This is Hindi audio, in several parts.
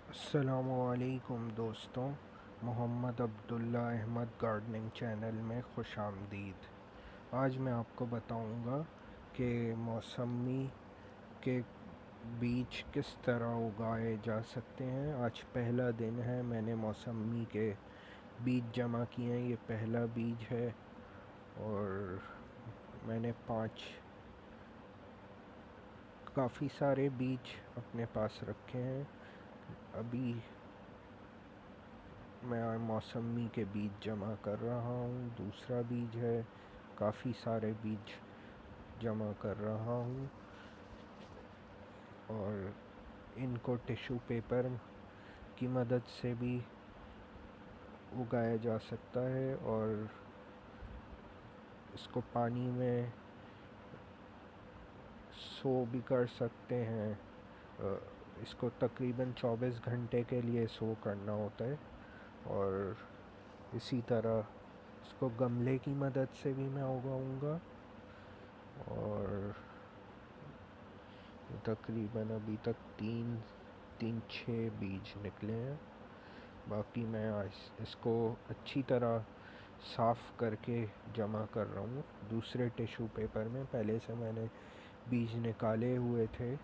अस्सलामुअलैकुम दोस्तों, मोहम्मद अब्दुल्ला अहमद गार्डनिंग चैनल में खुशामदीद। आज मैं आपको बताऊंगा कि मौसमी के बीज किस तरह उगाए जा सकते हैं। आज पहला दिन है, मैंने मौसमी के बीज जमा किए हैं। ये पहला बीज है और मैंने काफ़ी सारे बीज अपने पास रखे हैं। अभी मैं मौसमी के बीज जमा कर रहा हूँ। दूसरा बीज है, काफ़ी सारे बीज जमा कर रहा हूँ और इनको टिश्यू पेपर की मदद से भी उगाया जा सकता है और इसको पानी में सो भी कर सकते हैं। इसको तकरीबन 24 घंटे के लिए सो करना होता है और इसी तरह इसको गमले की मदद से भी मैं उगाऊंगा और तकरीबन अभी तक तीन छः बीज निकले हैं। बाकी मैं आज इसको अच्छी तरह साफ़ करके जमा कर रहा हूँ दूसरे टिश्यू पेपर में। पहले से मैंने बीज निकाले हुए थे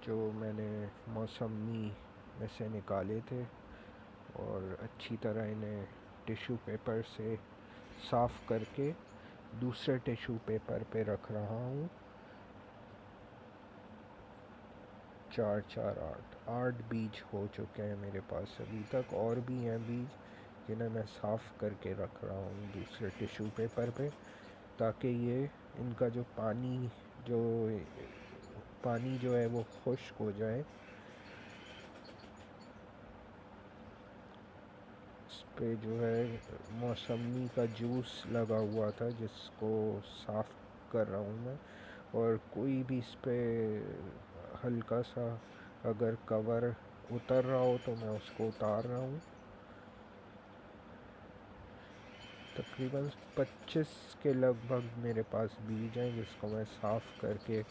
जो मैंने मौसमी में से निकाले थे और अच्छी तरह इन्हें टिश्यू पेपर से साफ़ करके दूसरे टिश्यू पेपर पे रख रहा हूँ। 8 बीज हो चुके हैं मेरे पास अभी तक, और भी हैं बीज जिन्हें मैं साफ़ करके रख रहा हूँ दूसरे टिश्यू पेपर पे, ताकि ये इनका जो पानी जो है वो खुश्क हो जाए। इस पे जो है मौसमी का जूस लगा हुआ था जिसको साफ़ कर रहा हूँ मैं, और कोई भी इस पे हल्का सा अगर कवर उतर रहा हो तो मैं उसको उतार रहा हूँ। तकरीबन 25 के लगभग मेरे पास बीज हैं जिसको मैं साफ़ करके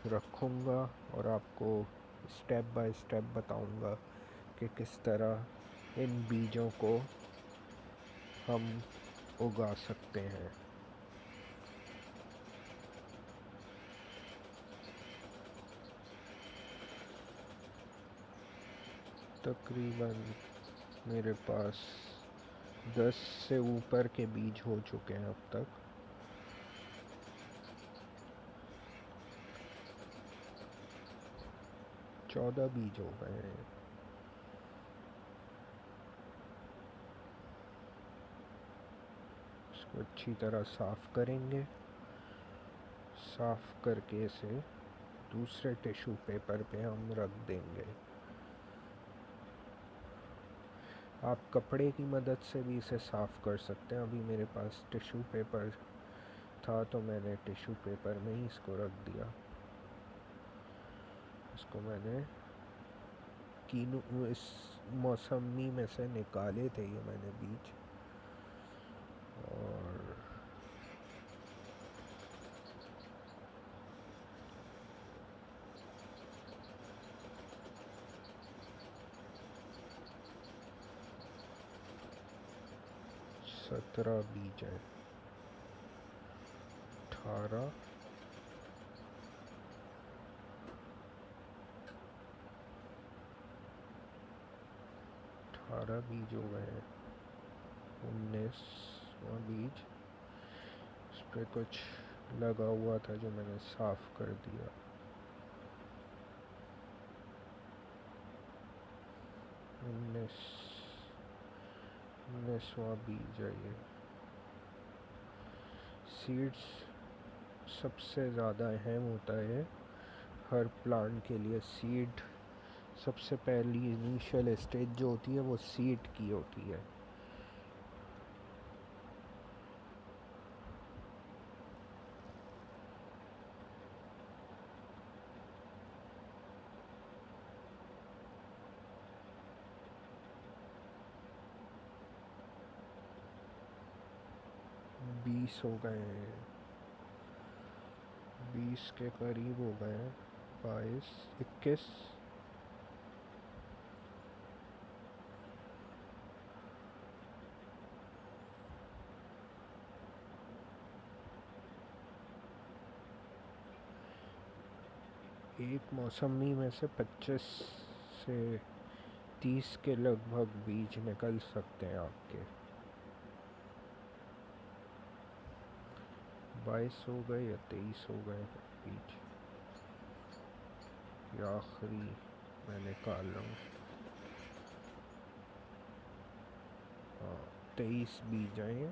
रखूँगा और आपको स्टेप बाय स्टेप बताऊँगा कि किस तरह इन बीजों को हम उगा सकते हैं। तकरीबन मेरे पास 10 से ऊपर के बीज हो चुके हैं अब तक। चौदह बीज हो गए हैं। इसको अच्छी तरह साफ़ करेंगे। साफ़ करके इसे दूसरे टिश्यू पेपर पे हम रख देंगे। आप कपड़े की मदद से भी इसे साफ़ कर सकते हैं। अभी मेरे पास टिश्यू पेपर था तो मैंने टिश्यू पेपर में ही इसको रख दिया। इसको मैंने इस मौसमी में से निकाले थे ये मैंने बीज, और सत्रह बीज है। 18 बीज हो गए हैं। 19वां बीज इस पे कुछ लगा हुआ था जो मैंने साफ़ कर दिया। 19वां बीज है ये। सीड्स सबसे ज़्यादा अहम होता है हर प्लांट के लिए। सीड सबसे पहली इनिशियल स्टेज जो होती है वो सीड की होती है। बीस हो गए हैं। 20 के करीब हो गए हैं। 22, 21, एक मौसमी में से 25 से 30 के लगभग बीज निकल सकते हैं आपके। 22 हो गए या 23 हो गए बीज, या आखिरी मैं निकाल रहा हूँ। हाँ, 23 बीज आए हैं।